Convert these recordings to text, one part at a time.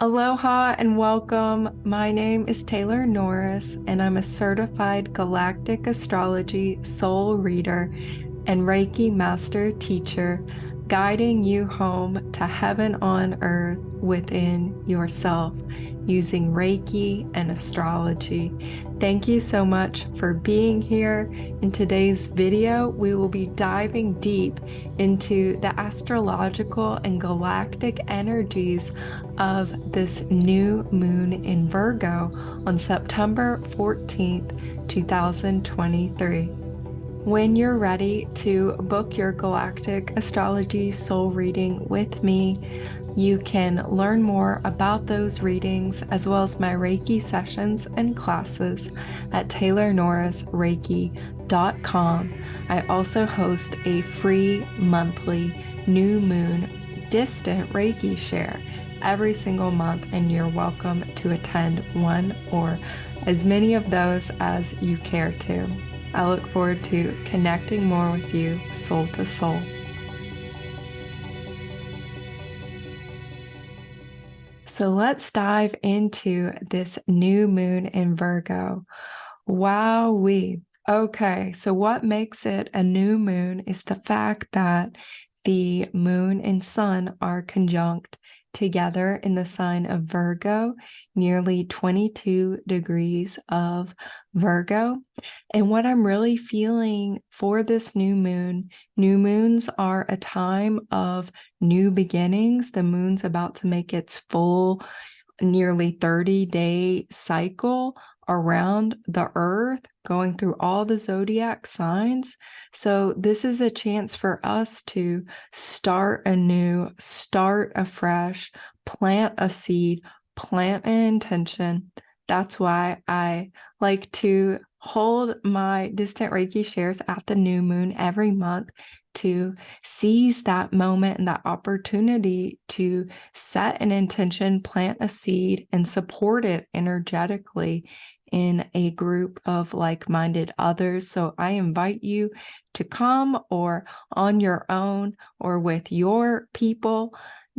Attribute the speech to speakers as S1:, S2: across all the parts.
S1: Aloha and welcome. My name is Taylor Norris, and I'm a certified Galactic Astrology Soul Reader and Reiki Master Teacher, guiding you home to heaven on earth within yourself using Reiki and astrology. Thank you so much for being here. In today's video, we will be diving deep into the astrological and galactic energies of this new moon in Virgo on September 14th, 2023. When you're ready to book your Galactic Astrology Soul Reading with me, you can learn more about those readings as well as my Reiki sessions and classes at taylornorrisreiki.com. I also host a free monthly new moon distant Reiki share every single month, and you're welcome to attend one or as many of those as you care to. I look forward to connecting more with you soul to soul. So let's dive into this new moon in Virgo. Wowee. Okay, so what makes it a new moon is the fact that the moon and sun are conjunct together in the sign of Virgo, nearly 22 degrees of Virgo. And what I'm really feeling for this new moons are a time of new beginnings. The moon's about to make its full nearly 30-day cycle around the earth, going through all the zodiac signs. So this is a chance for us to start anew, start afresh, plant a seed, plant an intention. That's why I like to hold my distant Reiki shares at the new moon every month to seize that moment and that opportunity to set an intention, plant a seed, and support it energetically in a group of like-minded others. So I invite you to come, or on your own or with your people,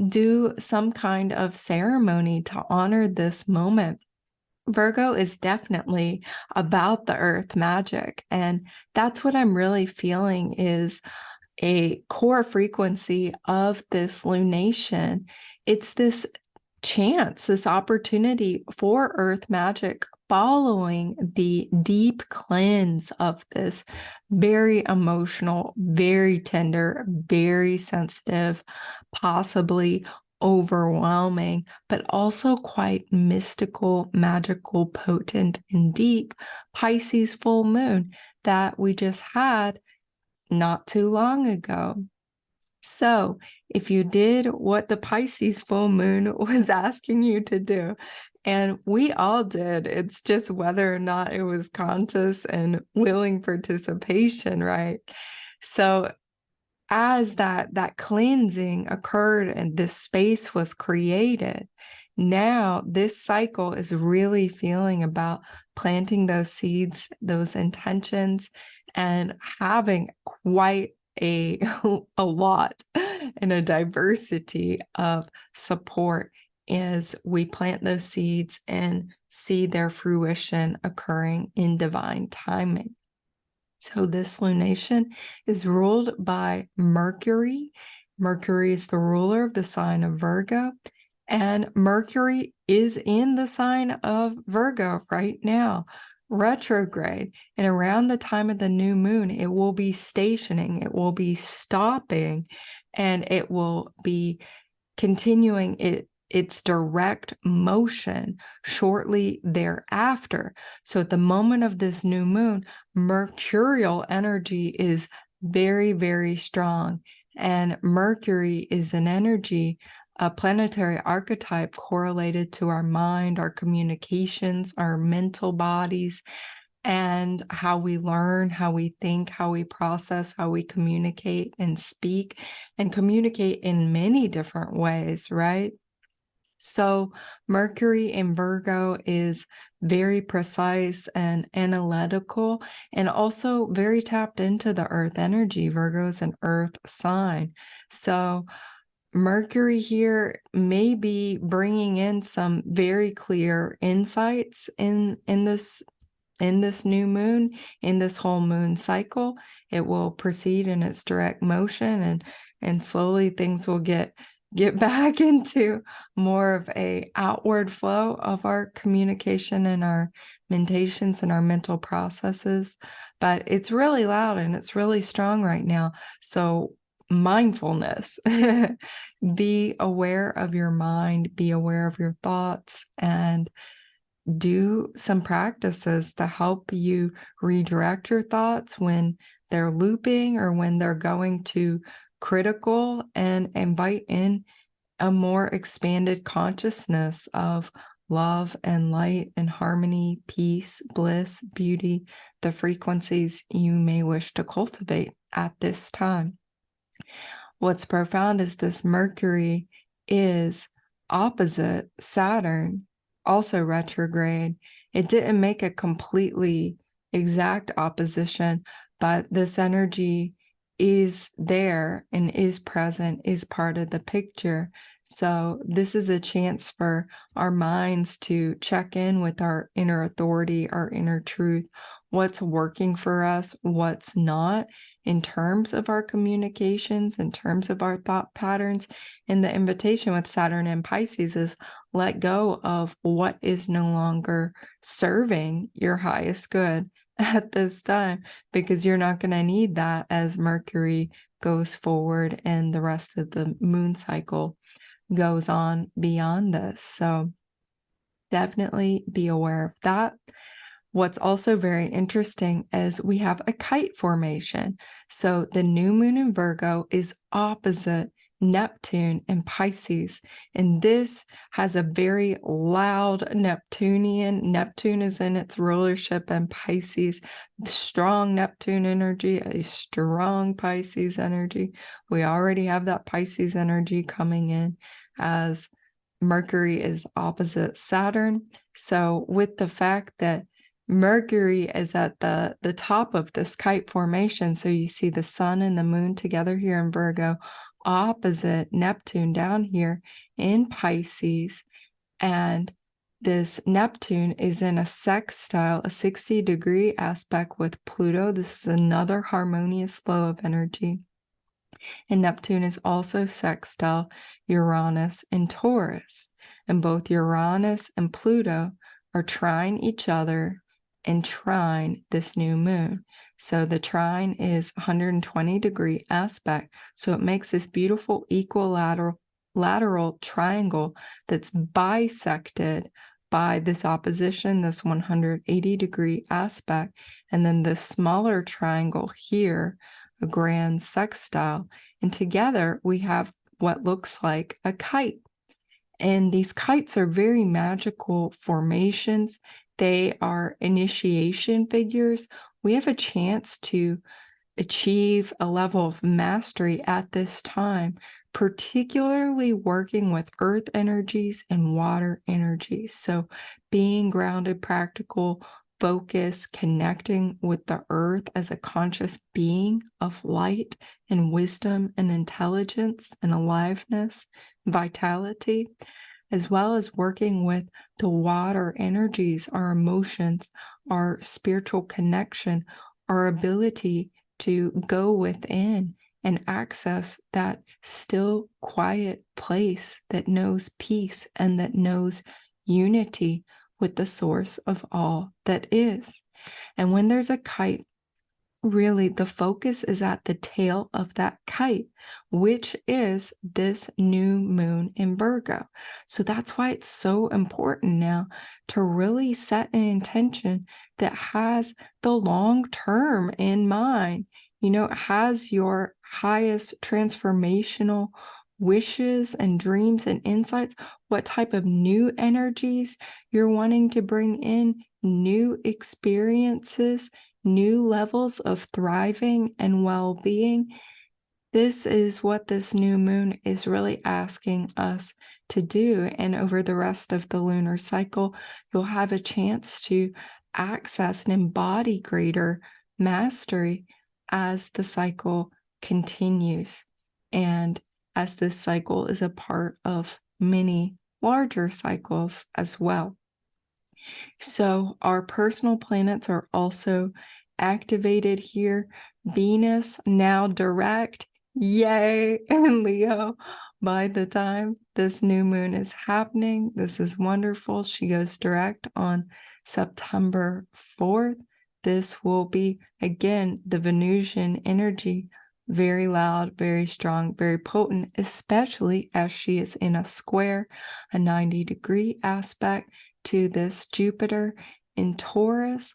S1: do some kind of ceremony to honor this moment. Virgo is definitely about the earth magic, and that's what I'm really feeling is a core frequency of this lunation. It's this chance, this opportunity for earth magic following the deep cleanse of this very emotional, very tender, very sensitive, possibly overwhelming, but also quite mystical, magical, potent, and deep Pisces full moon that we just had not too long ago. So if you did what the Pisces full moon was asking you to do, and we all did, it's just whether or not it was conscious and willing participation, right? So as that cleansing occurred and this space was created, now this cycle is really feeling about planting those seeds, those intentions, and having quite a lot and a diversity of support as we plant those seeds and see their fruition occurring in divine timing. So this lunation is ruled by Mercury. Mercury is the ruler of the sign of Virgo, and Mercury is in the sign of Virgo right now, retrograde. And around the time of the new moon, it will be stationing, it will be stopping, and it will be continuing its direct motion shortly thereafter. So at the moment of this new moon, mercurial energy is very, very strong. And Mercury is an energy, a planetary archetype correlated to our mind, our communications, our mental bodies, and how we learn, how we think, how we process, how we communicate and speak, and communicate in many different ways, right? So Mercury in Virgo is very precise and analytical, and also very tapped into the earth energy. Virgo is an earth sign. So Mercury here may be bringing in some very clear insights in this new moon, in this whole moon cycle. It will proceed in its direct motion, and slowly things will get back into more of a outward flow of our communication and our mentations and our mental processes. But it's really loud and it's really strong right now. So mindfulness. Be aware of your mind, be aware of your thoughts, and do some practices to help you redirect your thoughts when they're looping or when they're going to critical, and invite in a more expanded consciousness of love and light and harmony, peace, bliss, beauty, the frequencies you may wish to cultivate at this time. What's profound is this Mercury is opposite Saturn, also retrograde. It didn't make a completely exact opposition, but this energy is there and is present, is part of the picture. So this is a chance for our minds to check in with our inner authority, our inner truth, what's working for us, what's not, in terms of our communications, in terms of our thought patterns. And the invitation with Saturn and Pisces is let go of what is no longer serving your highest good at this time, because you're not going to need that as Mercury goes forward and the rest of the moon cycle goes on beyond this. So definitely be aware of that. What's also very interesting is we have a kite formation. So the new moon in Virgo is opposite Neptune in Pisces. And this has a very loud Neptunian. Neptune is in its rulership in Pisces. Strong Neptune energy, a strong Pisces energy. We already have that Pisces energy coming in as Mercury is opposite Saturn. So with the fact that Mercury is at the top of this kite formation. So you see the sun and the moon together here in Virgo, opposite Neptune down here in Pisces. And this Neptune is in a sextile, a 60-degree aspect with Pluto. This is another harmonious flow of energy. And Neptune is also sextile Uranus and Taurus. And both Uranus and Pluto are trine each other and trine this new moon. So the trine is 120-degree aspect. So it makes this beautiful equilateral triangle that's bisected by this opposition, this 180-degree aspect, and then this smaller triangle here, a grand sextile. And together we have what looks like a kite. And these kites are very magical formations. They are initiation figures. We have a chance to achieve a level of mastery at this time, particularly working with earth energies and water energies. So being grounded, practical, focused, connecting with the earth as a conscious being of light and wisdom and intelligence and aliveness, vitality, as well as working with the water energies, our emotions, our spiritual connection, our ability to go within and access that still, quiet place that knows peace and that knows unity with the source of all that is. And when there's a kite, really the focus is at the tail of that kite, which is this new moon in Virgo. So that's why it's so important now to really set an intention that has the long term in mind. You know, it has your highest transformational wishes and dreams and insights, what type of new energies you're wanting to bring in, new experiences, new levels of thriving and well-being. This is what this new moon is really asking us to do. And over the rest of the lunar cycle, you'll have a chance to access and embody greater mastery as the cycle continues. And as this cycle is a part of many larger cycles as well. So our personal planets are also activated here. Venus now direct, yay, in Leo. By the time this new moon is happening, this is wonderful. She goes direct on September 4th. This will be, again, the Venusian energy, very loud, very strong, very potent, especially as she is in a square, a 90-degree aspect to this Jupiter in Taurus,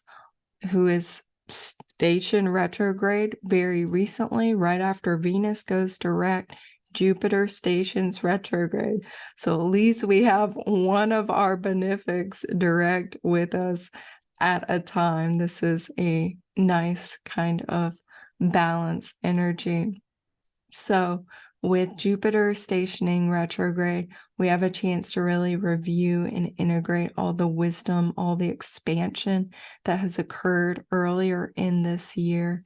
S1: who is stationed retrograde very recently, right after Venus goes direct. Jupiter stations retrograde. So at least we have one of our benefics direct with us at a time. This is a nice kind of balance energy. So with Jupiter stationing retrograde, we have a chance to really review and integrate all the wisdom, all the expansion that has occurred earlier in this year.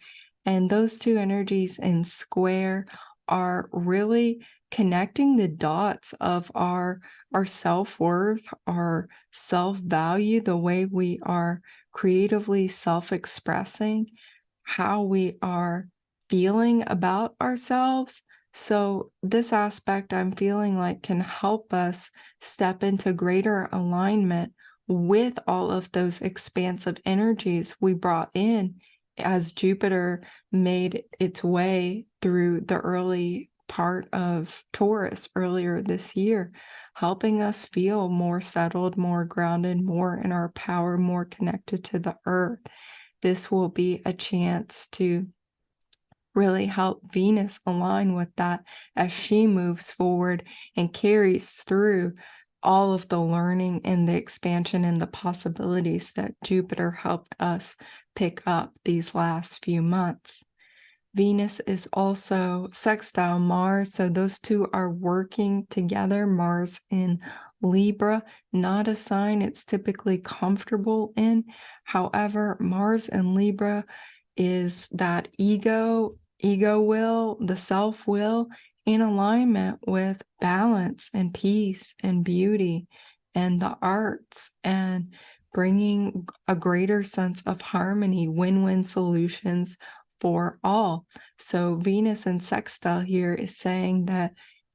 S1: And those two energies in square are really connecting the dots of our self-worth, our self-value, the way we are creatively self-expressing, how we are feeling about ourselves. So this aspect I'm feeling like can help us step into greater alignment with all of those expansive energies we brought in as Jupiter made its way through the early part of Taurus earlier this year, helping us feel more settled, more grounded, more in our power, more connected to the earth. This will be a chance to really help Venus align with that as she moves forward and carries through all of the learning and the expansion and the possibilities that Jupiter helped us pick up these last few months. Venus is also sextile Mars, so those two are working together. Mars in Libra, not a sign it's typically comfortable in. However, Mars in Libra is that ego will, the self-will, in alignment with balance and peace and beauty and the arts, and bringing a greater sense of harmony, win-win solutions for all. So Venus in sextile here is saying that,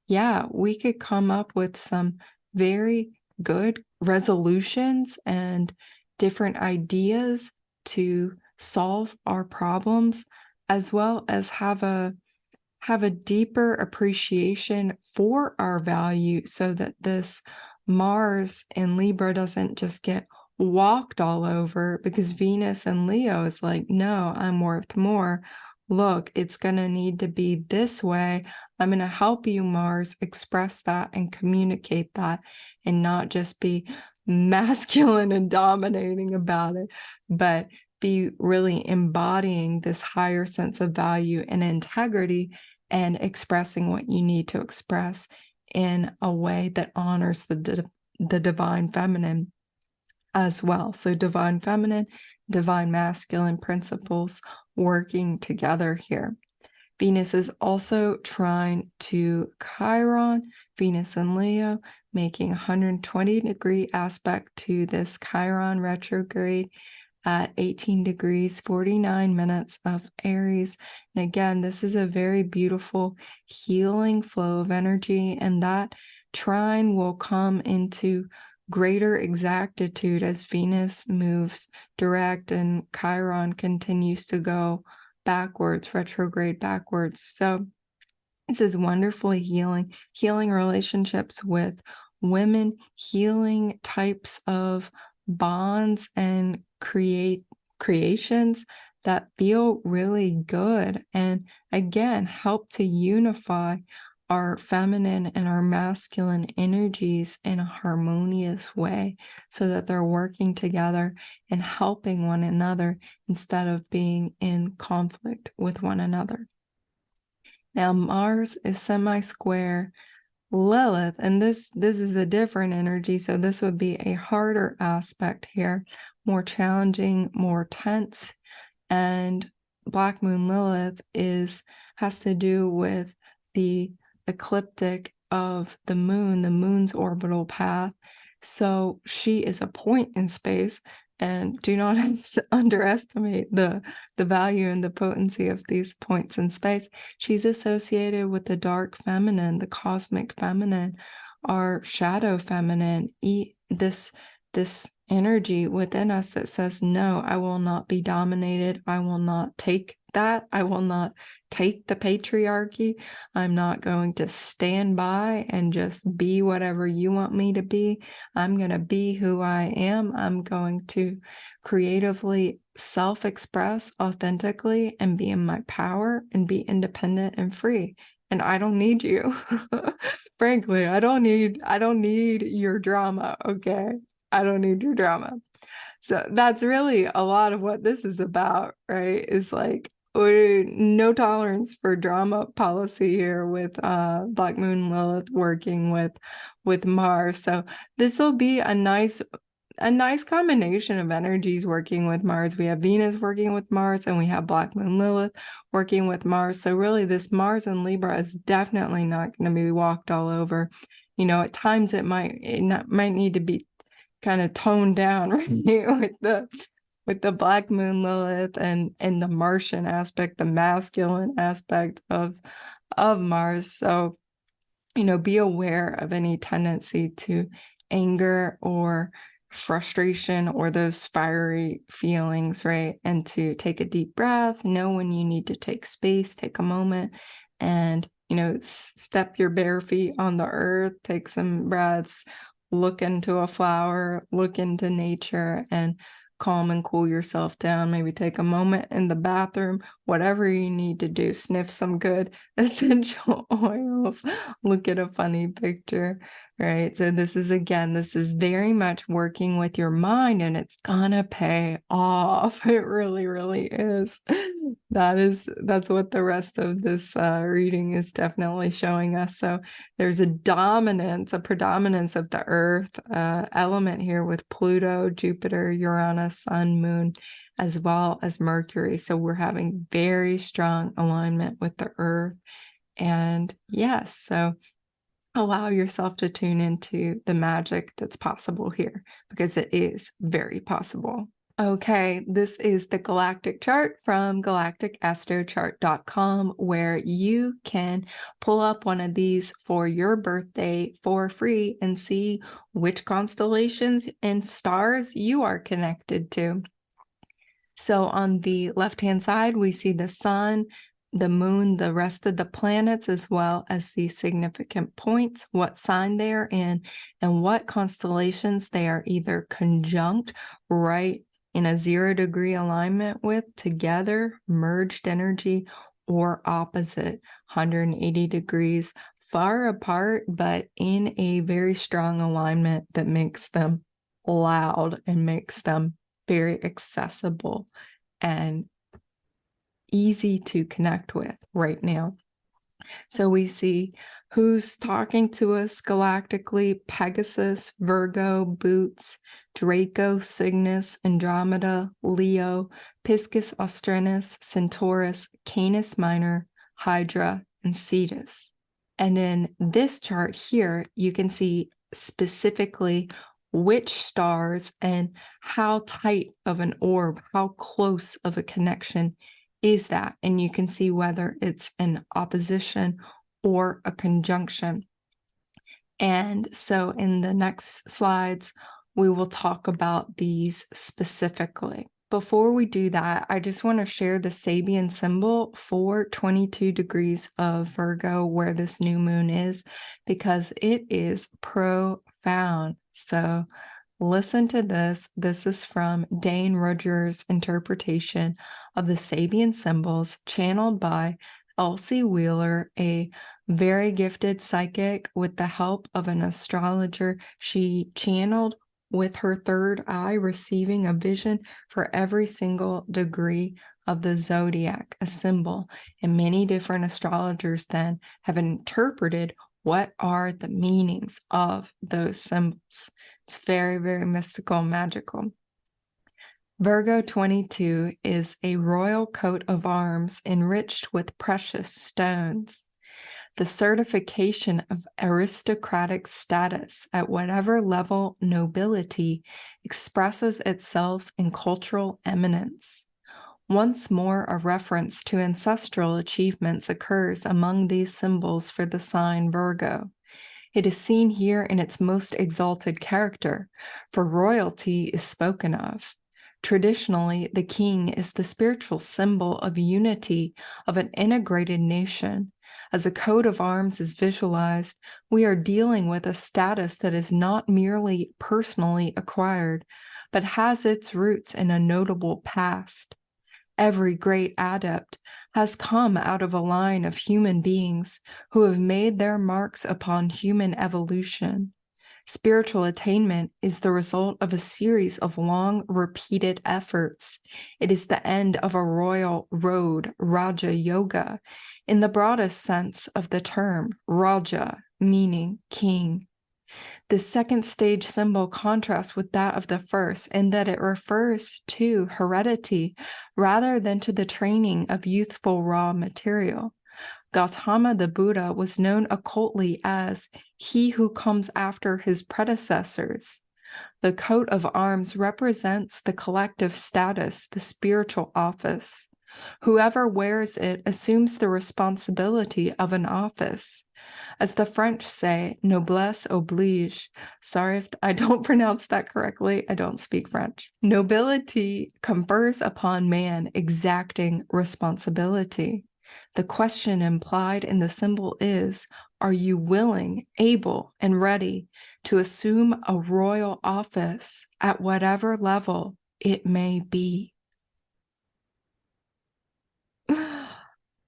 S1: yeah, we could come up with some very good resolutions and different ideas to solve our problems, as well as have a deeper appreciation for our value, so that this Mars in Libra doesn't just get walked all over, because Venus in Leo is like, no, I'm worth more. Look, it's going to need to be this way. I'm going to help you, Mars, express that and communicate that, and not just be masculine and dominating about it, but be really embodying this higher sense of value and integrity, and expressing what you need to express in a way that honors the divine feminine as well. So divine feminine, divine masculine principles working together here. Venus is also trine to Chiron, Venus in Leo, making 120-degree aspect to this Chiron retrograde at 18 degrees, 49 minutes of Aries. And again, this is a very beautiful healing flow of energy, and that trine will come into greater exactitude as Venus moves direct and Chiron continues to go backwards, retrograde backwards. So this is wonderfully healing relationships with women, healing types of bonds and creations that feel really good, and again help to unify our feminine and our masculine energies in a harmonious way, so that they're working together and helping one another instead of being in conflict with one another. Now Mars is semi-square Lilith, and this is a different energy, so this would be a harder aspect here, more challenging, more tense. And Black Moon Lilith has to do with the ecliptic of the moon's orbital path. So she is a point in space, and do not underestimate the value and the potency of these points in space. She's associated with the dark feminine, the cosmic feminine, our shadow feminine, this energy within us that says, no, I will not be dominated. I will not take that. I will not take the patriarchy. I'm not going to stand by and just be whatever you want me to be. I'm going to be who I am. I'm going to creatively self-express authentically and be in my power and be independent and free. And I don't need you. Frankly, I don't need your drama, okay? I don't need your drama. So that's really a lot of what this is about, right? Is like, no tolerance for drama policy here with Black Moon Lilith working with Mars. So this will be a nice combination of energies working with Mars. We have Venus working with Mars, and we have Black Moon Lilith working with Mars. So really, this Mars in Libra is definitely not going to be walked all over. You know, at times it might need to be kind of toned down, right? with the Black Moon Lilith and the Martian aspect, the masculine aspect of Mars. So, you know, be aware of any tendency to anger or frustration or those fiery feelings, right? And to take a deep breath, know when you need to take space, take a moment, and, you know, step your bare feet on the earth, take some breaths, look into a flower, look into nature, and calm and cool yourself down. Maybe take a moment in the bathroom, whatever you need to do. Sniff some good essential oils, look at a funny picture, right? So this is very much working with your mind, and it's gonna pay off. It really, really is. That's what the rest of this reading is definitely showing us. So there's a predominance of the Earth element here with Pluto, Jupiter, Uranus, Sun, Moon, as well as Mercury. So we're having very strong alignment with the Earth. And yes, so allow yourself to tune into the magic that's possible here, because it is very possible. Okay, this is the Galactic Chart from galacticastrochart.com, where you can pull up one of these for your birthday for free and see which constellations and stars you are connected to. So on the left-hand side, we see the sun, the moon, the rest of the planets, as well as the significant points, what sign they are in, and what constellations they are either conjunct, right in a 0-degree alignment with, together, merged energy, or opposite, 180 degrees far apart, but in a very strong alignment that makes them loud and makes them very accessible and easy to connect with right now. So we see who's talking to us galactically: Pegasus, Virgo, Boots, Draco, Cygnus, Andromeda, Leo, Piscis Austrinus, Centaurus, Canis Minor, Hydra, and Cetus. And in this chart here, you can see specifically which stars and how tight of an orb, how close of a connection is that. And you can see whether it's an opposition or a conjunction. And so in the next slides, we will talk about these specifically. Before we do that, I just want to share the Sabian symbol for 22 degrees of Virgo, where this new moon is, because it is profound. So listen to this. This is from Dane Rogers' interpretation of the Sabian symbols, channeled by Elsie Wheeler, a very gifted psychic. With the help of an astrologer, she channeled with her third eye, receiving a vision for every single degree of the zodiac, a symbol. And many different astrologers then have interpreted what are the meanings of those symbols. It's very, very mystical and magical. Virgo 22 is a royal coat of arms enriched with precious stones. the certification of aristocratic status at whatever level nobility expresses itself in cultural eminence. Once more, a reference to ancestral achievements occurs among these symbols for the sign Virgo. It is seen here in its most exalted character, for royalty is spoken of. Traditionally, the king is the spiritual symbol of unity of an integrated nation. As a coat of arms is visualized, we are dealing with a status that is not merely personally acquired, but has its roots in a notable past. Every great adept has come out of a line of human beings who have made their marks upon human evolution. Spiritual attainment is the result of a series of long, repeated efforts. It is the end of a royal road, Raja Yoga, in the broadest sense of the term, Raja, meaning king. The second stage symbol contrasts with that of the first in that it refers to heredity rather than to the training of youthful raw material. Gautama the Buddha was known occultly as he who comes after his predecessors. The coat of arms represents the collective status, the spiritual office. Whoever wears it assumes the responsibility of an office. As the French say, noblesse oblige. Sorry if I don't pronounce that correctly. I don't speak French. Nobility confers upon man exacting responsibility. The question implied in the symbol is, are you willing, able, and ready to assume a royal office at whatever level it may be?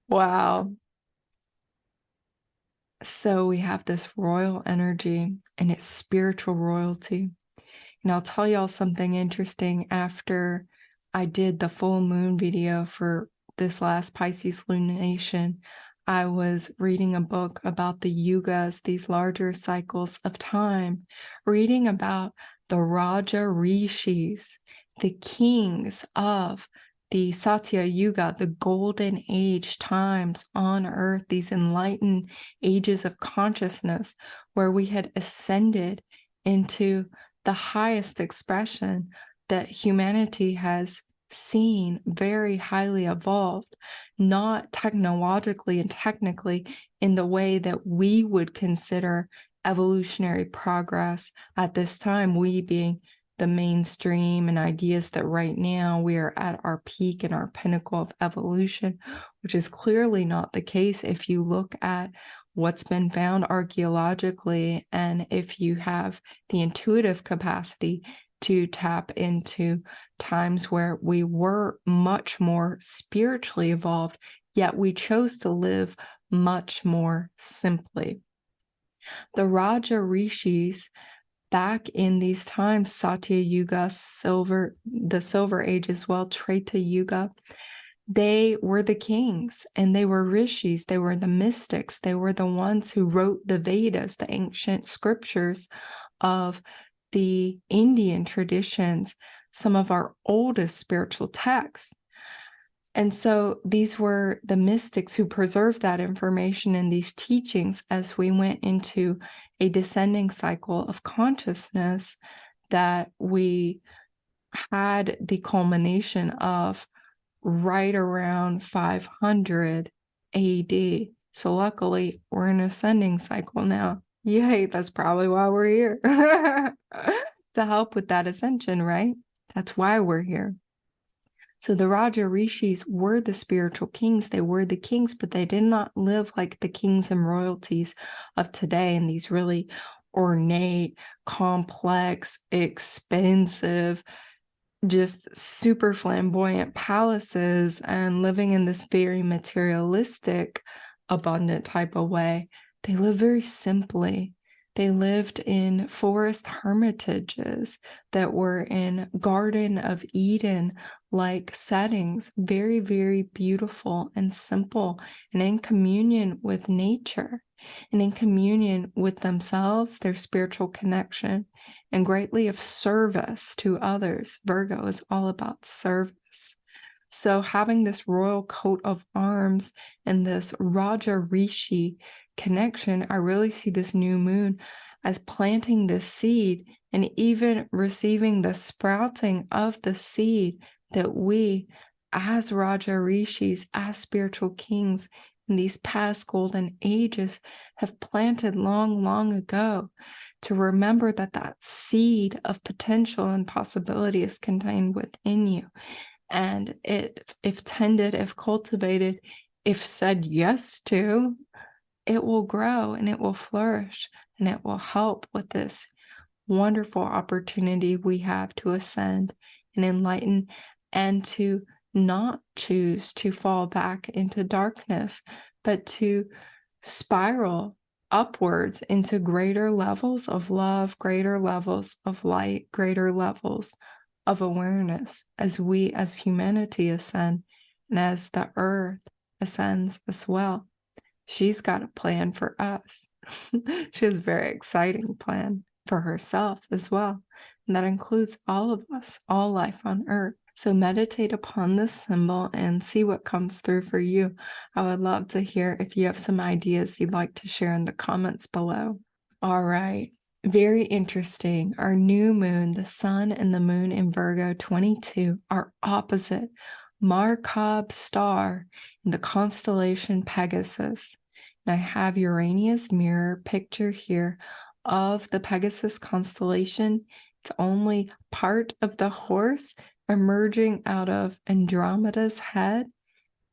S1: Wow. So we have this royal energy and it's spiritual royalty. And I'll tell y'all something interesting. After I did the full moon video for this last Pisces lunation, I was reading a book about the yugas, these larger cycles of time, reading about the Raja Rishis, the kings of the Satya Yuga, the golden age times on earth, these enlightened ages of consciousness where we had ascended into the highest expression that humanity has seen, very highly evolved, not technologically and technically in the way that we would consider evolutionary progress at this time, we being the mainstream and ideas that right now we are at our peak and our pinnacle of evolution, which is clearly not the case if you look at what's been found archaeologically and if you have the intuitive capacity to tap into times where we were much more spiritually evolved, yet we chose to live much more simply. The Raja Rishis back in these times, Satya Yuga, the Silver Age as well, Treta Yuga, they were the kings and they were rishis, they were the mystics, they were the ones who wrote the Vedas, the ancient scriptures of the Indian traditions, some of our oldest spiritual texts. And so these were the mystics who preserved that information in these teachings as we went into a descending cycle of consciousness that we had the culmination of right around 500 AD. So luckily, we're in an ascending cycle now. Yay, that's probably why we're here. To help with that ascension, right? That's why we're here. So the Raja Rishis were the spiritual kings. They were the kings, but they did not live like the kings and royalties of today in these really ornate, complex, expensive, just super flamboyant palaces and living in this very materialistic, abundant type of way. They lived very simply. They lived in forest hermitages that were in Garden of Eden like settings, very, very beautiful and simple, and in communion with nature, and in communion with themselves, their spiritual connection, and greatly of service to others. Virgo is all about service. So having this royal coat of arms and this Raja Rishi connection, I really see this new moon as planting this seed and even receiving the sprouting of the seed that we, as Raja Rishis, as spiritual kings in these past golden ages, have planted long, long ago, to remember that that seed of potential and possibility is contained within you. And it, if tended, if cultivated, if said yes to, it will grow and it will flourish and it will help with this wonderful opportunity we have to ascend and enlighten and to not choose to fall back into darkness, but to spiral upwards into greater levels of love, greater levels of light, greater levels of awareness as we as humanity ascend and as the earth ascends as well. She's got a plan for us. She has a very exciting plan for herself as well. And that includes all of us, all life on earth. So meditate upon this symbol and see what comes through for you. I would love to hear if you have some ideas you'd like to share in the comments below. All right. Very interesting. Our new moon, the sun and the moon in Virgo 22 are opposite Markab star in the constellation Pegasus. And I have Uranus mirror picture here of the Pegasus constellation. It's only part of the horse emerging out of Andromeda's head.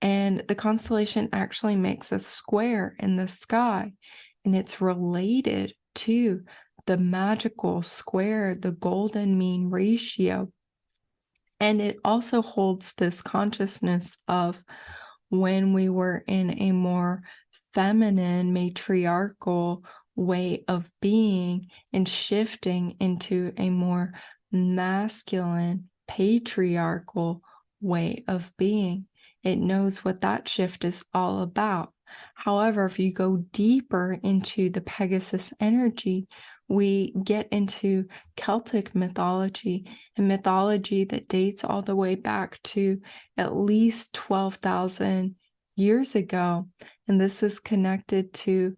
S1: And the constellation actually makes a square in the sky. And it's related to the magical square, the golden mean ratio. And it also holds this consciousness of when we were in a more feminine, matriarchal way of being and shifting into a more masculine, patriarchal way of being. It knows what that shift is all about. However, if you go deeper into the Pegasus energy, we get into Celtic mythology, and mythology that dates all the way back to at least 12,000 years ago. And this is connected to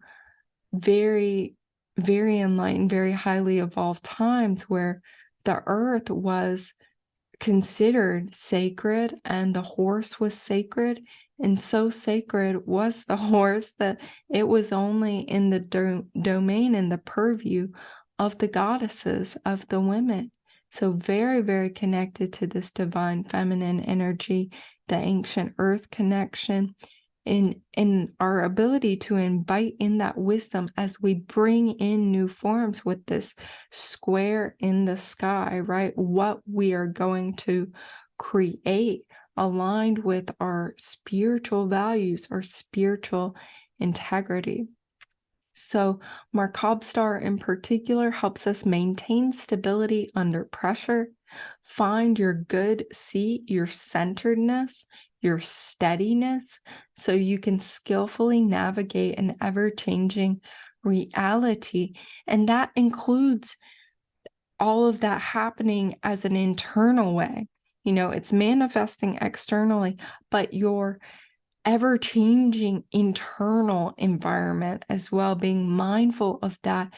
S1: very, very enlightened, very highly evolved times where the earth was considered sacred and the horse was sacred. And so sacred was the horse that it was only in the domain and the purview of the goddesses, of the women. So very, very connected to this divine feminine energy, the ancient earth connection, in our ability to invite in that wisdom as we bring in new forms with this square in the sky, right? What we are going to create aligned with our spiritual values, our spiritual integrity. So Markab star in particular helps us maintain stability under pressure, find your good seat, your centeredness, your steadiness, so you can skillfully navigate an ever-changing reality. And that includes all of that happening as an internal way. You know, it's manifesting externally, but your ever-changing internal environment as well, being mindful of that,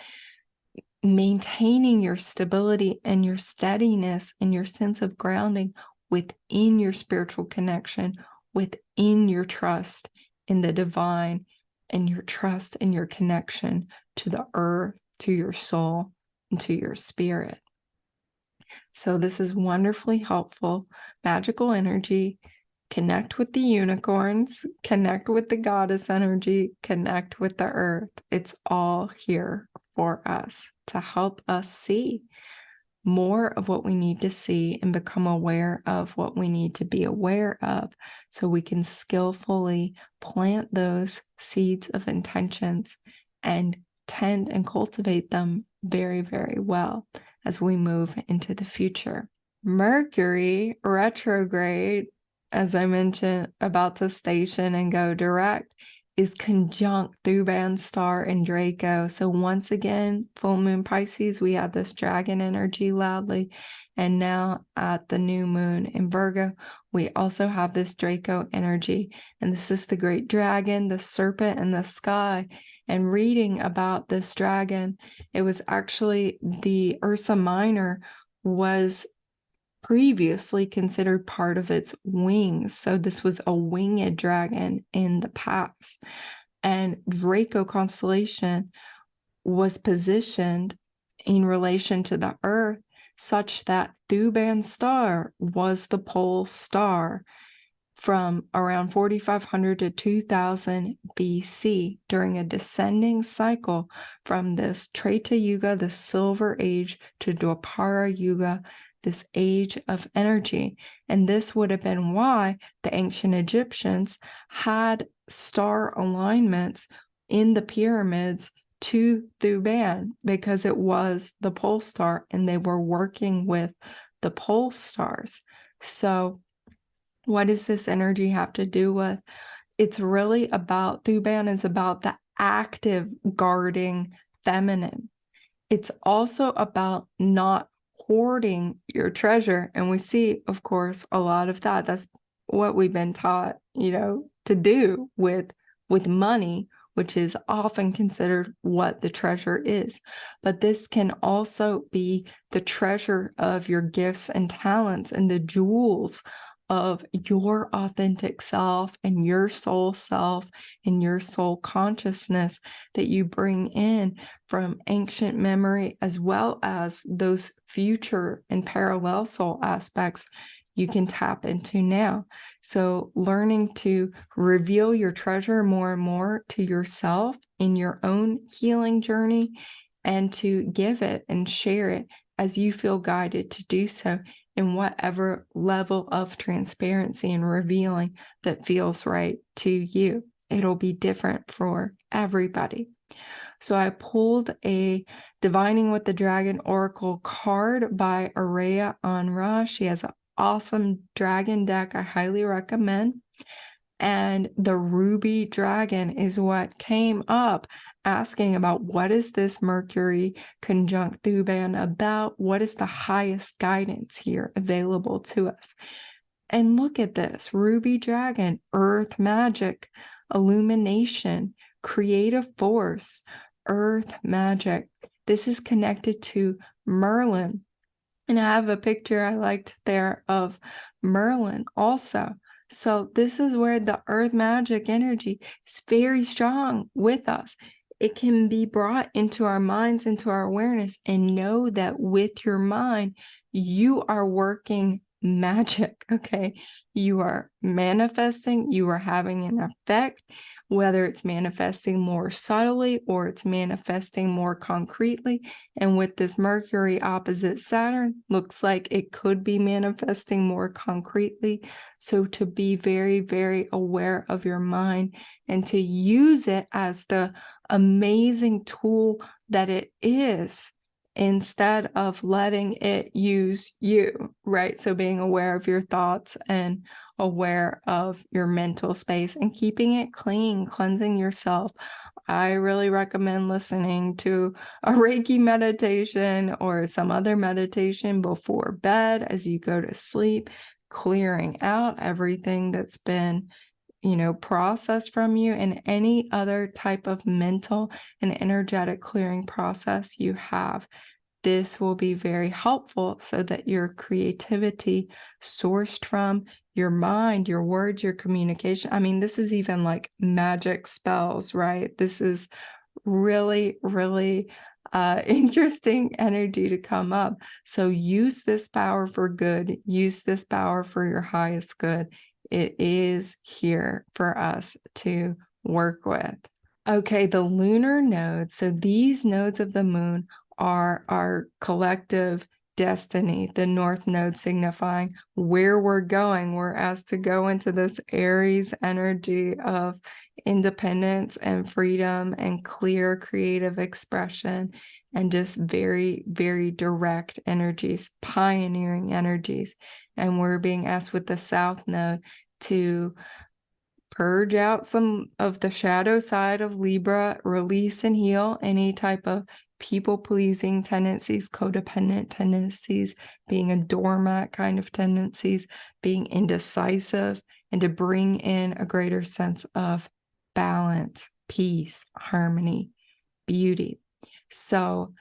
S1: maintaining your stability and your steadiness and your sense of grounding within your spiritual connection, within your trust in the divine, and your trust in your connection to the earth, to your soul, and to your spirit. So this is wonderfully helpful. Magical energy. Connect with the unicorns, connect with the goddess energy, connect with the earth. It's all here for us to help us see more of what we need to see and become aware of what we need to be aware of, so we can skillfully plant those seeds of intentions and tend and cultivate them very, very well as we move into the future. Mercury retrograde, as I mentioned, about to station and go direct, is conjunct Thuban Star and Draco. So once again, full moon Pisces, we had this dragon energy loudly. And now at the new moon in Virgo, we also have this Draco energy. And this is the great dragon, the serpent in the sky. and reading about this dragon, it was actually the Ursa Minor was previously considered part of its wings. So this was a winged dragon in the past. And Draco Constellation was positioned in relation to the Earth such that Thuban Star was the pole star from around 4500 to 2000 BC during a descending cycle from this Treta Yuga, the Silver Age, to Dwapara Yuga, this age of energy. And this would have been why the ancient Egyptians had star alignments in the pyramids to Thuban, because it was the pole star and they were working with the pole stars. So what does this energy have to do with? It's really about, Thuban is about the active guarding feminine. It's also about not hoarding your treasure. And we see, of course, a lot of that. That's what we've been taught, to do with money, which is often considered what the treasure is. But this can also be the treasure of your gifts and talents and the jewels of your authentic self and your soul self and your soul consciousness that you bring in from ancient memory, as well as those future and parallel soul aspects you can tap into now. So learning to reveal your treasure more and more to yourself in your own healing journey, and to give it and share it as you feel guided to do so, in whatever level of transparency and revealing that feels right to you. It'll be different for everybody. So I pulled a Divining with the Dragon Oracle card by Araya Anra. She has an awesome dragon deck I highly recommend. And the Ruby Dragon is what came up, asking about what is this Mercury Conjunct Thuban about? What is the highest guidance here available to us? And look at this, Ruby Dragon, earth magic, illumination, creative force, earth magic. This is connected to Merlin. And I have a picture I liked there of Merlin also. So this is where the earth magic energy is very strong with us. It can be brought into our minds, into our awareness, and know that with your mind, you are working magic, okay? You are manifesting, you are having an effect, whether it's manifesting more subtly or it's manifesting more concretely. And with this Mercury opposite Saturn, looks like it could be manifesting more concretely. So to be very, very aware of your mind and to use it as the amazing tool that it is, instead of letting it use you, right? So being aware of your thoughts and aware of your mental space and keeping it clean, cleansing yourself. I really recommend listening to a Reiki meditation or some other meditation before bed as you go to sleep, clearing out everything that's been processed from you, and any other type of mental and energetic clearing process you have. This will be very helpful so that your creativity sourced from your mind, your words, your communication. I mean, this is even like magic spells, right? This is really, really interesting energy to come up. So use this power for good. Use this power for your highest good. It is here for us to work with. Okay, the lunar nodes. So these nodes of the moon are our collective destiny, the north node signifying where we're going. We're asked to go into this Aries energy of independence and freedom and clear creative expression, and just very, very direct energies, pioneering energies. And we're being asked with the south node to purge out some of the shadow side of Libra, release and heal any type of people-pleasing tendencies, codependent tendencies, being a doormat kind of tendencies, being indecisive, and to bring in a greater sense of balance, peace, harmony, beauty. So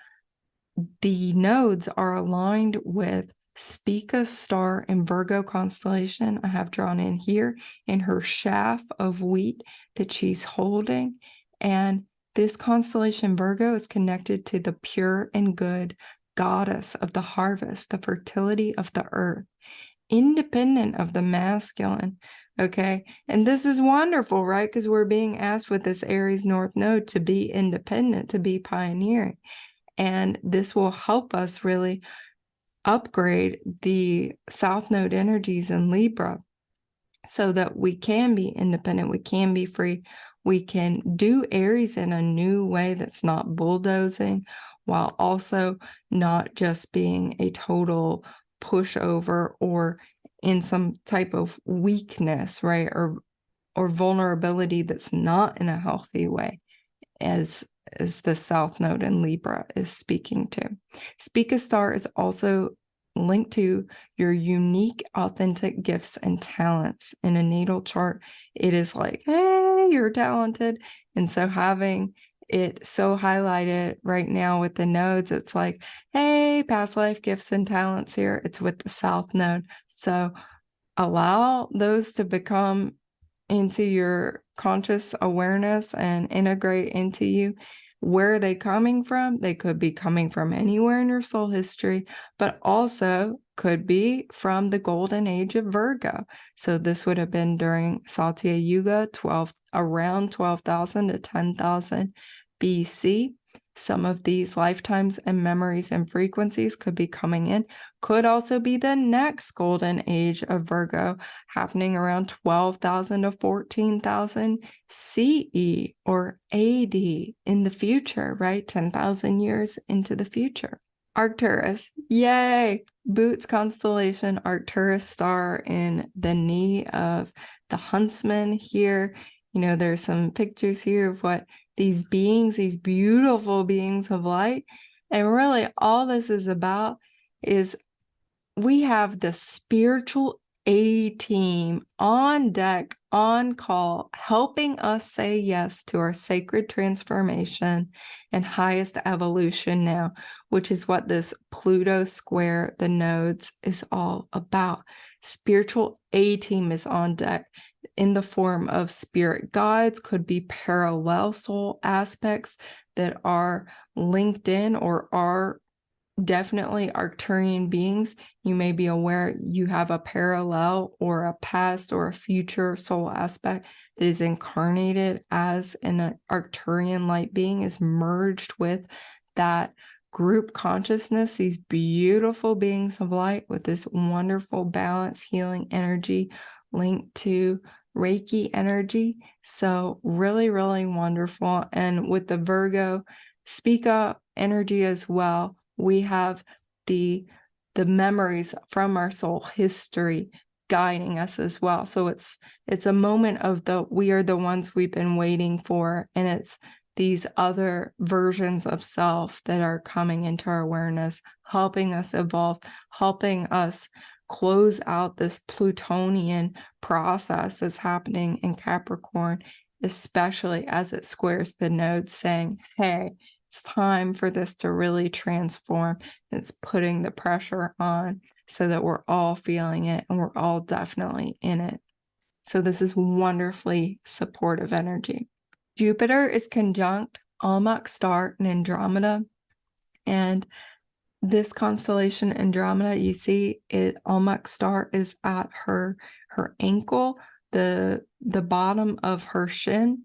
S1: the nodes are aligned with Spica star in Virgo constellation. I have drawn in here in her shaft of wheat that she's holding. And this constellation Virgo is connected to the pure and good goddess of the harvest, the fertility of the earth, independent of the masculine. Okay. And this is wonderful, right? Because we're being asked with this Aries North node to be independent, to be pioneering. And this will help us really upgrade the South Node energies in Libra so that we can be independent, we can be free, we can do Aries in a new way that's not bulldozing, while also not just being a total pushover or in some type of weakness, right? Or vulnerability that's not in a healthy way, as the South Node in Libra is speaking to. Spica star is also linked to your unique, authentic gifts and talents. In a natal chart, it is like, hey, you're talented. And so having it so highlighted right now with the nodes, it's like, hey, past life gifts and talents here. It's with the South Node. So allow those to become into your conscious awareness and integrate into you. Where are they coming from? They could be coming from anywhere in your soul history, but also could be from the golden age of Virgo. So this would have been during Satya Yuga, around 12,000 to 10,000 BC. Some of these lifetimes and memories and frequencies could be coming in. Could also be the next golden age of Virgo, happening around 12,000 to 14,000 CE or AD in the future, right? 10,000 years into the future. Arcturus, yay! Boots constellation, Arcturus star in the knee of the huntsman here. You know, there's some pictures here of what these beings, these beautiful beings of light. And really all this is about is we have the spiritual A-team on deck, on call, helping us say yes to our sacred transformation and highest evolution now, which is what this Pluto square, the nodes, is all about. Spiritual A-team is on deck in the form of spirit guides, could be parallel soul aspects that are linked in or are definitely Arcturian beings. You may be aware you have a parallel or a past or a future soul aspect that is incarnated as an Arcturian light being, is merged with that group consciousness, these beautiful beings of light with this wonderful balance, healing energy linked to Reiki energy. So really, really wonderful. And with the Virgo Spica energy as well, we have the memories from our soul history guiding us as well. So it's a moment of we are the ones we've been waiting for, and it's these other versions of self that are coming into our awareness, helping us evolve, helping us close out this Plutonian process that's happening in Capricorn, especially as it squares the nodes, saying, hey, it's time for this to really transform. It's putting the pressure on so that we're all feeling it and we're all definitely in it. So this is wonderfully supportive energy. Jupiter is conjunct Almach star in Andromeda, and this constellation Andromeda, you see it, Almach star is at her ankle, the bottom of her shin.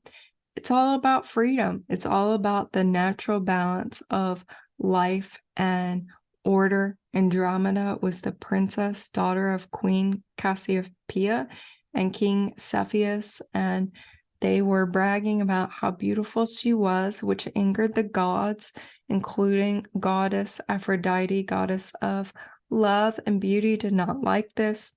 S1: It's all about freedom. It's all about the natural balance of life and order. Andromeda was the princess, daughter of Queen Cassiopeia and King Cepheus, and they were bragging about how beautiful she was, which angered the gods, including goddess Aphrodite, goddess of love and beauty, did not like this.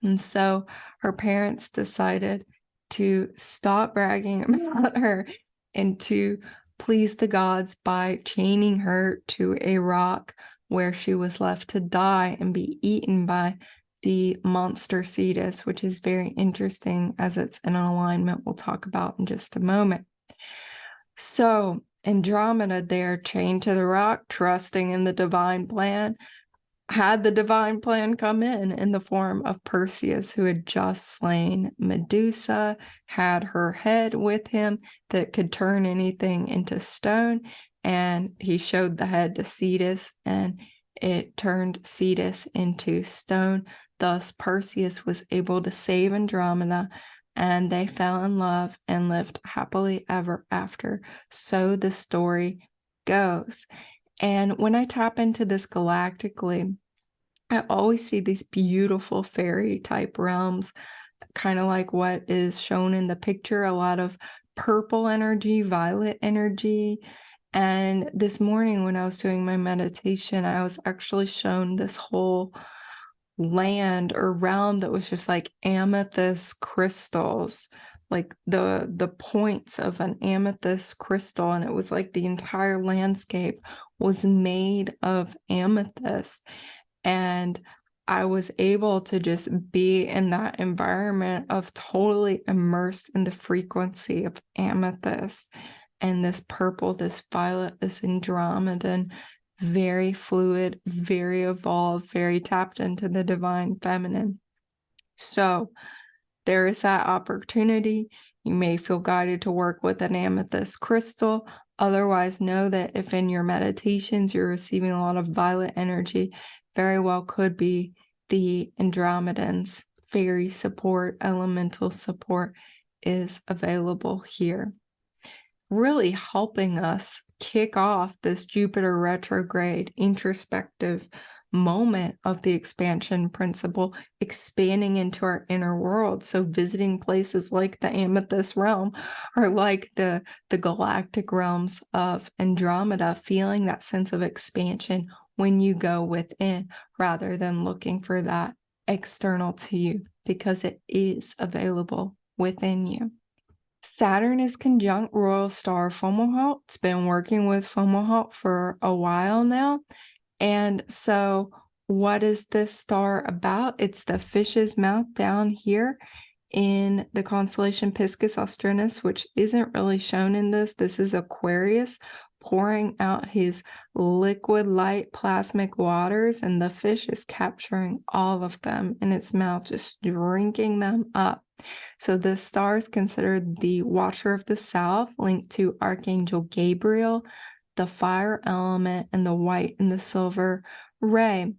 S1: And so her parents decided to stop bragging about her and to please the gods by chaining her to a rock where she was left to die and be eaten by the monster Cetus, which is very interesting as it's in an alignment we'll talk about in just a moment. So Andromeda there, chained to the rock, trusting in the divine plan, had the divine plan come in the form of Perseus, who had just slain Medusa, had her head with him that could turn anything into stone, and he showed the head to Cetus, and it turned Cetus into stone. Thus, Perseus was able to save Andromeda, and they fell in love and lived happily ever after. So the story goes. And when I tap into this galactically, I always see these beautiful fairy type realms, kind of like what is shown in the picture, a lot of purple energy, violet energy. And this morning when I was doing my meditation, I was actually shown this whole land or realm that was just like amethyst crystals, like the points of an amethyst crystal, and it was like the entire landscape was made of amethyst. And I was able to just be in that environment of totally immersed in the frequency of amethyst and this purple, this violet, this Andromedan, very fluid, very evolved, very tapped into the divine feminine. So there is that opportunity. You may feel guided to work with an amethyst crystal. Otherwise, know that if in your meditations you're receiving a lot of violet energy, very well could be the Andromedans. Fairy support, elemental support is available here, really helping us kick off this Jupiter retrograde introspective moment of the expansion principle, expanding into our inner world. So visiting places like the Amethyst realm or like the galactic realms of Andromeda, feeling that sense of expansion when you go within rather than looking for that external to you, because it is available within you. Saturn is conjunct royal star Fomalhaut. It's been working with Fomalhaut for a while now. And so what is this star about? It's the fish's mouth down here in the constellation Piscis Austrinus, which isn't really shown in this. This is Aquarius pouring out his liquid light plasmic waters, and the fish is capturing all of them in its mouth, just drinking them up. So this star is considered the watcher of the south, linked to Archangel Gabriel, the fire element, and the white and the silver ray.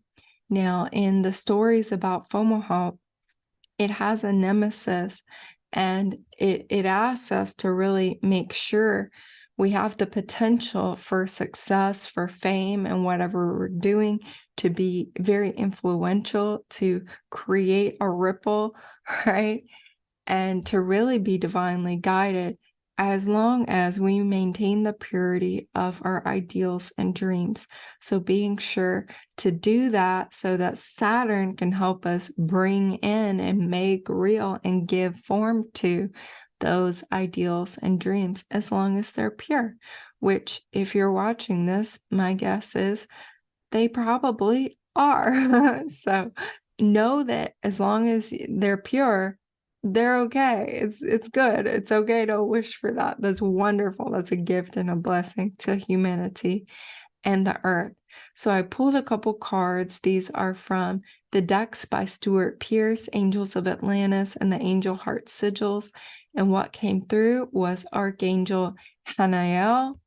S1: Now, in the stories about Fomalhaut, it has a nemesis, and it asks us to really make sure we have the potential for success, for fame, and whatever we're doing, to be very influential, to create a ripple, right? And to really be divinely guided, as long as we maintain the purity of our ideals and dreams. So being sure to do that so that Saturn can help us bring in and make real and give form to those ideals and dreams, as long as they're pure, which, if you're watching this, my guess is they probably are. So know that as long as they're pure, they're okay. It's good. It's okay to wish for that. That's wonderful. That's a gift and a blessing to humanity and the earth. So I pulled a couple cards. These are from the decks by Stuart Pearce, Angels of Atlantis, and the Angel Heart Sigils. And what came through was Archangel Hanael,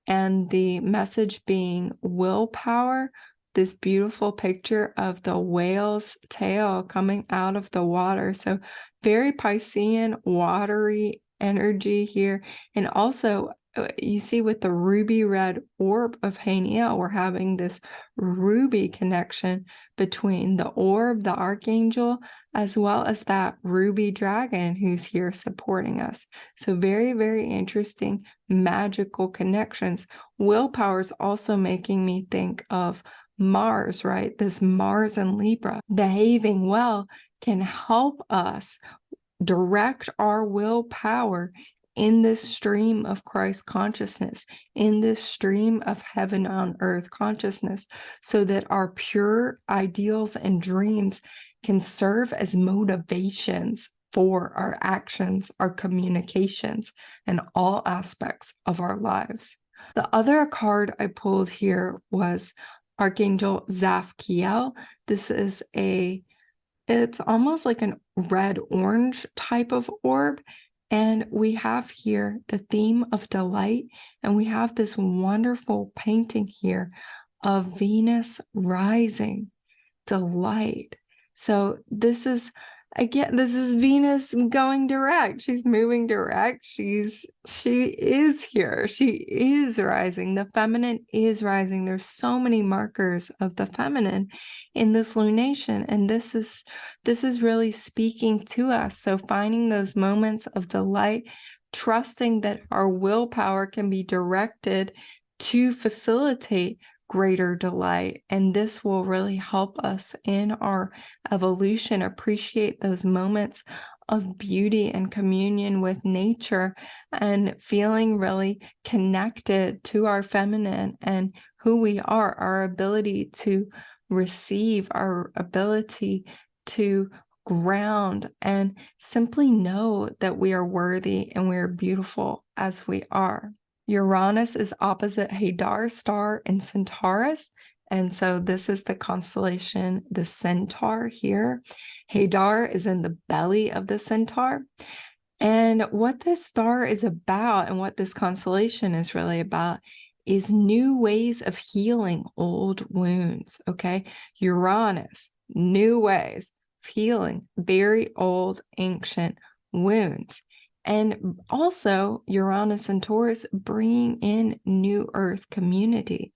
S1: and the message being willpower. This beautiful picture of the whale's tail coming out of the water. So very Piscean, watery energy here. And also, you see with the ruby red orb of Haniel, we're having this ruby connection between the orb, the archangel, as well as that ruby dragon who's here supporting us. So very, very interesting magical connections. Willpower is also making me think of Mars, right? This Mars and Libra behaving well can help us direct our willpower in this stream of Christ consciousness, in this stream of heaven on earth consciousness, so that our pure ideals and dreams can serve as motivations for our actions, our communications, and all aspects of our lives. The other card I pulled here was Archangel Zaphiel. This is it's almost like an red-orange type of orb. And we have here the theme of delight. And we have this wonderful painting here of Venus rising, delight. So this is Venus going direct. She's moving direct. She is here. She is rising. The feminine is rising. There's so many markers of the feminine in this lunation, and this is really speaking to us. So finding those moments of delight, trusting that our willpower can be directed to facilitate greater delight. And this will really help us in our evolution, appreciate those moments of beauty and communion with nature and feeling really connected to our feminine and who we are, our ability to receive, our ability to ground and simply know that we are worthy and we are beautiful as we are. Uranus is opposite Hadar star in Centaurus. And so this is the constellation, the Centaur here. Hadar is in the belly of the Centaur. And what this star is about and what this constellation is really about is new ways of healing old wounds, okay? Uranus, new ways of healing very old, ancient wounds. And also Uranus and Taurus bringing in new earth community.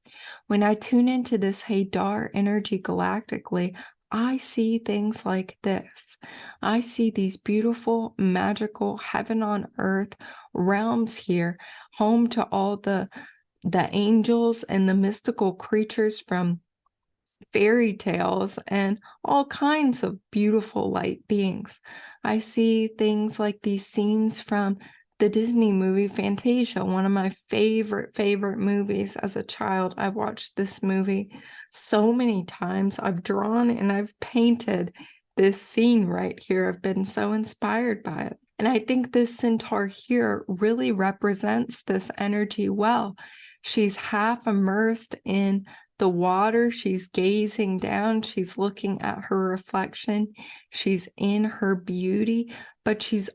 S1: When I tune into this Hadar energy galactically, I see things like this. I see these beautiful, magical, heaven on earth realms here, home to all the angels and the mystical creatures from fairy tales and all kinds of beautiful light beings. I see things like these scenes from the Disney movie Fantasia, one of my favorite movies as a child. I've watched this movie so many times. I've drawn and I've painted this scene right here. I've been so inspired by it. And I think this centaur here really represents this energy well. She's half immersed in the water. She's gazing down. She's looking at her reflection. She's in her beauty, but she's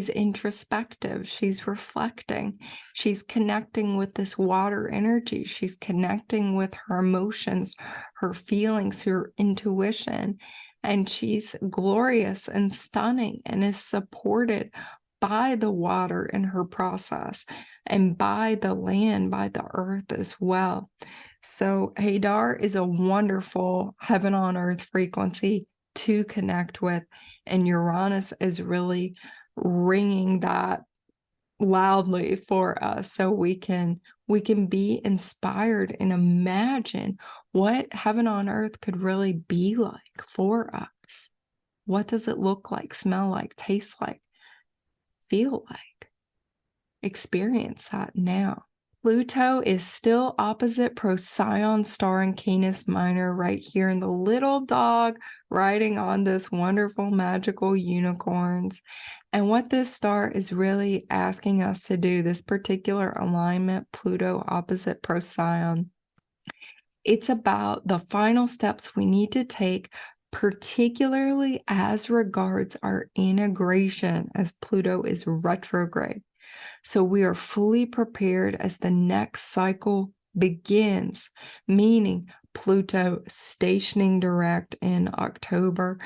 S1: introspective. She's reflecting. She's connecting with this water energy. She's connecting with her emotions, her feelings, her intuition. And she's glorious and stunning and is supported by the water in her process and by the land, by the earth as well. So Hadar is a wonderful heaven on earth frequency to connect with, and Uranus is really ringing that loudly for us so we can be inspired and imagine what heaven on earth could really be like for us. What does it look like, smell like, taste like, feel like? Experience that now. Pluto is still opposite Procyon star in Canis Minor, right here in the little dog riding on this wonderful magical unicorns. And what this star is really asking us to do, this particular alignment, Pluto opposite Procyon, it's about the final steps we need to take, particularly as regards our integration as Pluto is retrograde. So we are fully prepared as the next cycle begins, meaning Pluto stationing direct in October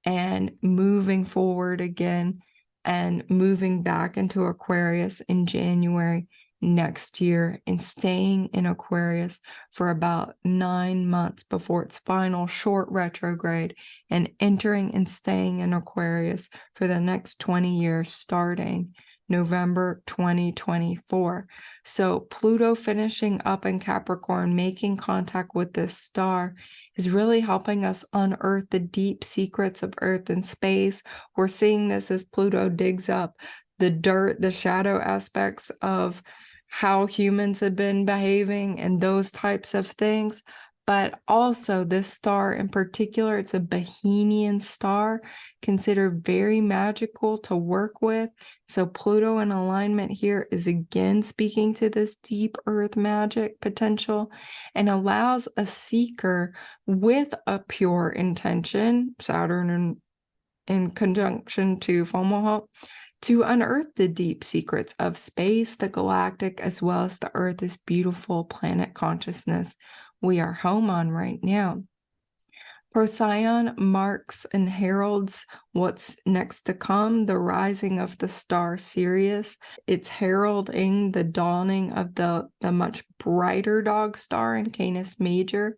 S1: and moving forward again and moving back into Aquarius in January next year and staying in Aquarius for about 9 months before its final short retrograde and entering and staying in Aquarius for the next 20 years starting November 2024. So Pluto finishing up in Capricorn, making contact with this star is really helping us unearth the deep secrets of Earth and space. We're seeing this as Pluto digs up the dirt, the shadow aspects of how humans have been behaving and those types of things. But also this star in particular, it's a Bohemian star, considered very magical to work with. So Pluto in alignment here is again speaking to this deep earth magic potential and allows a seeker with a pure intention, Saturn in conjunction to Fomalhaut, to unearth the deep secrets of space, the galactic, as well as the Earth's beautiful planet consciousness we are home on right now. Procyon marks and heralds what's next to come, the rising of the star Sirius. It's heralding the dawning of the much brighter dog star in Canis Major.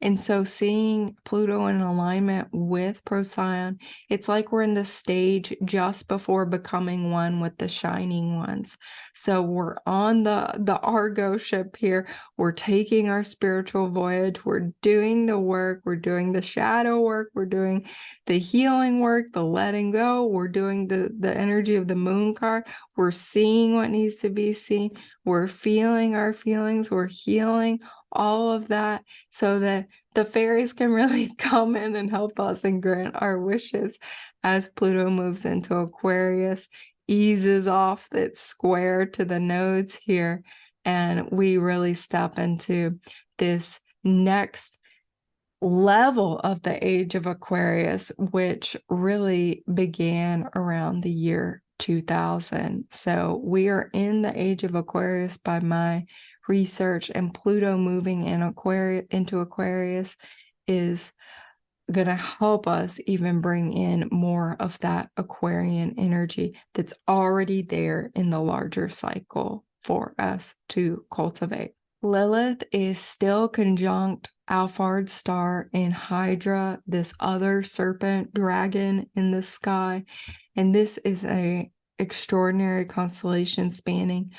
S1: And so seeing Pluto in alignment with Procyon, it's like we're in the stage just before becoming one with the shining ones. So we're on the Argo ship here. We're taking our spiritual voyage. We're doing the work. We're doing the shadow work. We're doing the healing work, the letting go. We're doing the energy of the moon card. We're seeing what needs to be seen. We're feeling our feelings. We're healing all of that so that the fairies can really come in and help us and grant our wishes as Pluto moves into Aquarius, eases off its square to the nodes here, and we really step into this next level of the age of Aquarius, which really began around the year 2000. So we are in the age of Aquarius by my research, and Pluto moving into Aquarius is going to help us even bring in more of that Aquarian energy that's already there in the larger cycle for us to cultivate. Lilith is still conjunct Alphard star in Hydra, this other serpent dragon in the sky, and this is an extraordinary constellation spanning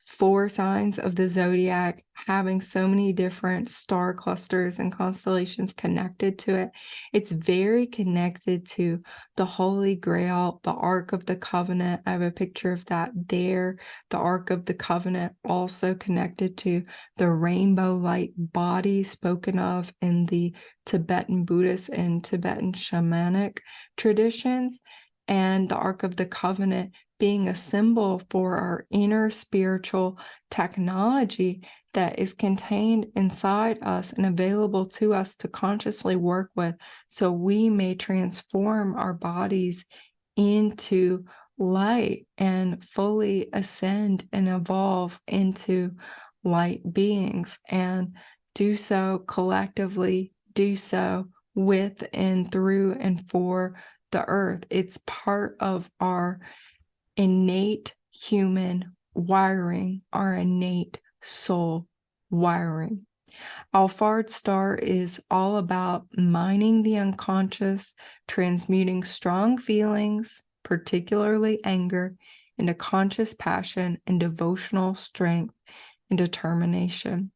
S1: 4 signs of the zodiac, having so many different star clusters and constellations connected to it. It's very connected to the Holy Grail, the Ark of the Covenant. I have a picture of that there. The Ark of the Covenant also connected to the rainbow light body spoken of in the Tibetan Buddhist and Tibetan shamanic traditions. And the Ark of the Covenant being a symbol for our inner spiritual technology that is contained inside us and available to us to consciously work with, so we may transform our bodies into light and fully ascend and evolve into light beings, and do so collectively, do so with and through and for the earth. It's part of our innate human wiring, our innate soul wiring. Alphard star is all about mining the unconscious, transmuting strong feelings, particularly anger, into conscious passion and devotional strength and determination.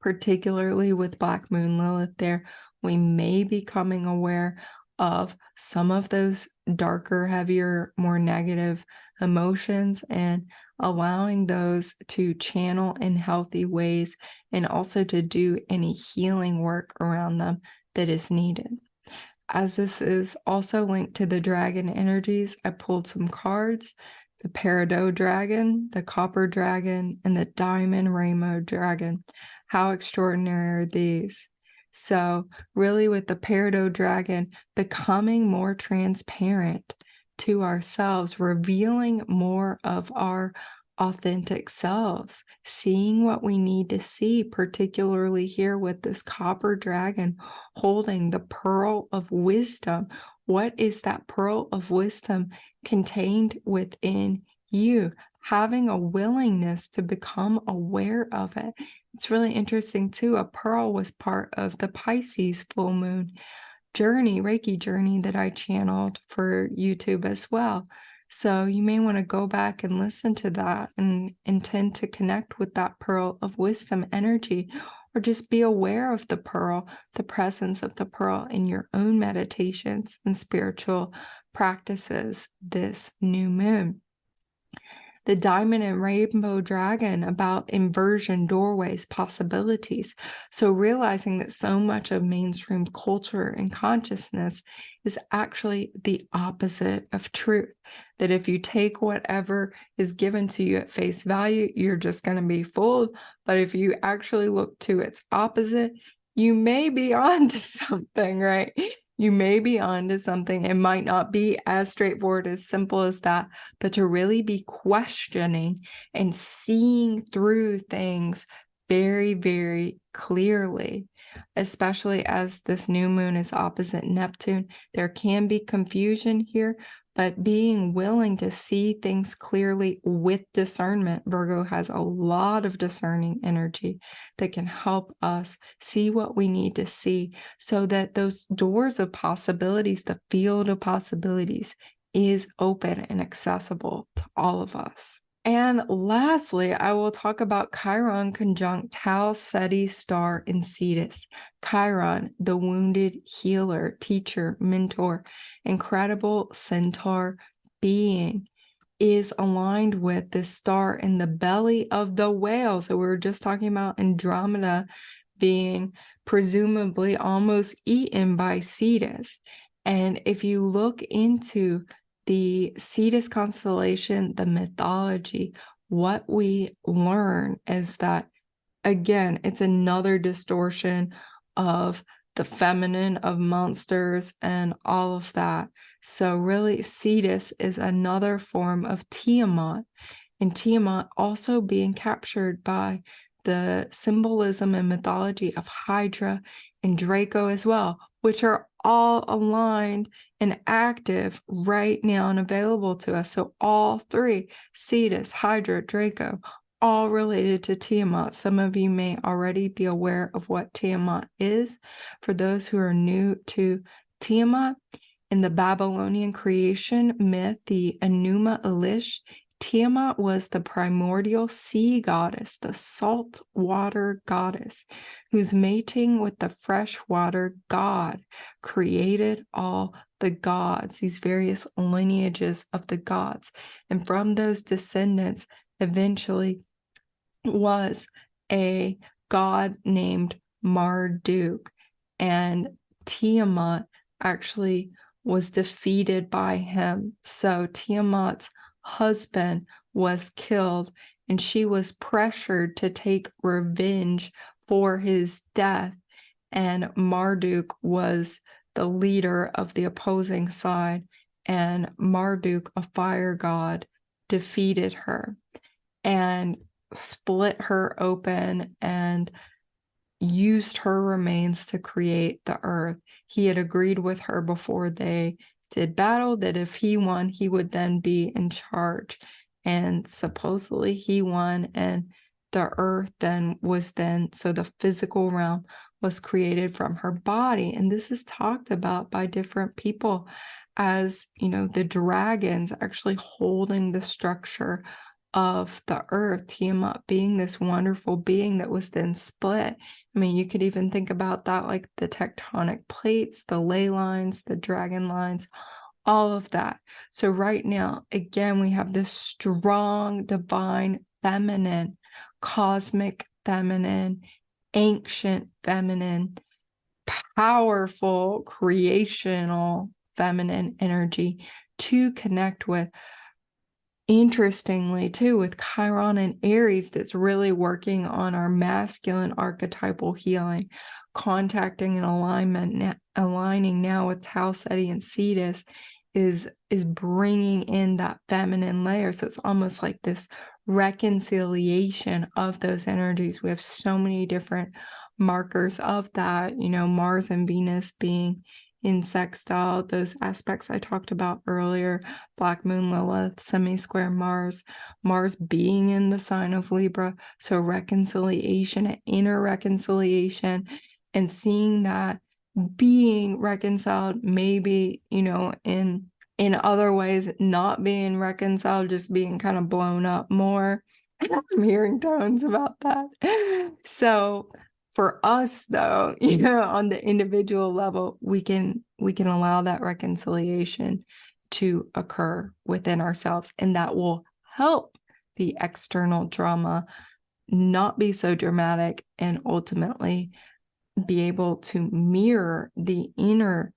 S1: Particularly with Black Moon Lilith there, we may be becoming aware of some of those darker, heavier, more negative emotions and allowing those to channel in healthy ways, and also to do any healing work around them that is needed. As this is also linked to the dragon energies, I pulled some cards: the peridot dragon, the copper dragon, and the diamond rainbow dragon. How extraordinary are these? So really with the peridot dragon, becoming more transparent to ourselves, revealing more of our authentic selves, seeing what we need to see, particularly here with this copper dragon holding the pearl of wisdom. What is that pearl of wisdom contained within you? Having a willingness to become aware of it. It's really interesting too. A pearl was part of the Pisces full moon journey, Reiki journey that I channeled for YouTube as well. So you may want to go back and listen to that and intend to connect with that pearl of wisdom energy, or just be aware of the pearl, the presence of the pearl in your own meditations and spiritual practices this new moon. the diamond and rainbow dragon about inversion, doorways, possibilities. So realizing that so much of mainstream culture and consciousness is actually the opposite of truth. That if you take whatever is given to you at face value, you're just going to be fooled. But if you actually look to its opposite, you may be onto something, right? You may be onto something. It might not be as straightforward, as simple as that, but to really be questioning and seeing through things very, very clearly, especially as this new moon is opposite Neptune. There can be confusion here, but being willing to see things clearly with discernment. Virgo has a lot of discerning energy that can help us see what we need to see so that those doors of possibilities, the field of possibilities, is open and accessible to all of us. And lastly, I will talk about Chiron conjunct Tau Ceti star in Cetus. Chiron, the wounded healer, teacher, mentor, incredible centaur being, is aligned with this star in the belly of the whale. So we were just talking about Andromeda being presumably almost eaten by Cetus. And if you look into the Cetus constellation, the mythology, what we learn is that, again, it's another distortion of the feminine, of monsters and all of that. So really, Cetus is another form of Tiamat, and Tiamat also being captured by the symbolism and mythology of Hydra and Draco as well, which are all aligned and active right now and available to us. So all three, Cetus, Hydra, Draco, all related to Tiamat. Some of you may already be aware of what Tiamat is. For those who are new to Tiamat, in the Babylonian creation myth, the Enuma Elish, Tiamat was the primordial sea goddess, the salt water goddess, whose mating with the freshwater god created all the gods, these various lineages of the gods. And from those descendants, eventually was a god named Marduk. And Tiamat actually was defeated by him. So Tiamat's husband was killed, and she was pressured to take revenge for his death. And Marduk was the leader of the opposing side, and Marduk, a fire god, defeated her and split her open and used her remains to create the earth. He had agreed with her before they did battle that if he won, he would then be in charge. And supposedly he won, and the earth so the physical realm was created from her body. And this is talked about by different people as, the dragons actually holding the structure of the earth, Tiamat being this wonderful being that was then split. I mean, you could even think about that, like the tectonic plates, the ley lines, the dragon lines, all of that. So right now, again, we have this strong, divine, feminine, cosmic feminine, ancient feminine, powerful, creational feminine energy to connect with. Interestingly, too, with Chiron and Aries, that's really working on our masculine archetypal healing, contacting and aligning now with Tau Ceti and Cetus is bringing in that feminine layer. So it's almost like this reconciliation of those energies. We have so many different markers of that, Mars and Venus being in sextile, those aspects I talked about earlier, Black Moon Lilith, semi-square Mars being in the sign of Libra. So reconciliation, inner reconciliation, and seeing that being reconciled, maybe, in other ways, not being reconciled, just being kind of blown up more. I'm hearing tones about that. So for us, though, on the individual level, we can allow that reconciliation to occur within ourselves, and that will help the external drama not be so dramatic, and ultimately be able to mirror the inner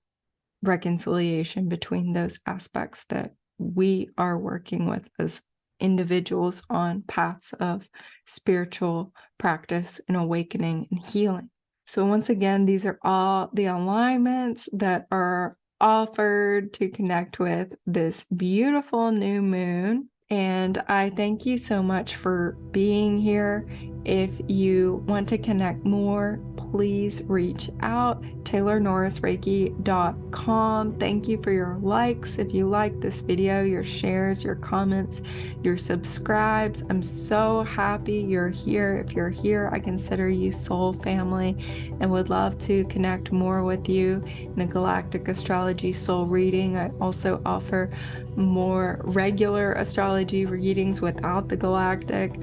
S1: reconciliation between those aspects that we are working with as individuals on paths of spiritual practice and awakening and healing. So once again, these are all the alignments that are offered to connect with this beautiful new moon. And I thank you so much for being here. If you want to connect more, please reach out, taylornorrisreiki.com. Thank you for your likes. If you like this video, your shares, your comments, your subscribes. I'm so happy you're here. If you're here, I consider you soul family and would love to connect more with you in a Galactic Astrology soul reading. I also offer more regular astrology readings without the galactic,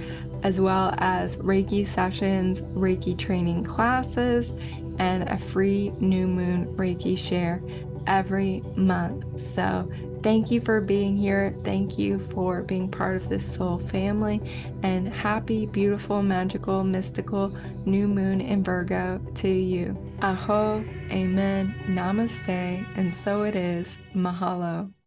S1: as well as Reiki sessions, Reiki training classes, and a free new moon Reiki share every month. So thank you for being here. Thank you for being part of this soul family, and happy, beautiful, magical, mystical new moon in Virgo to you. Aho, amen, namaste, and so it is. Mahalo.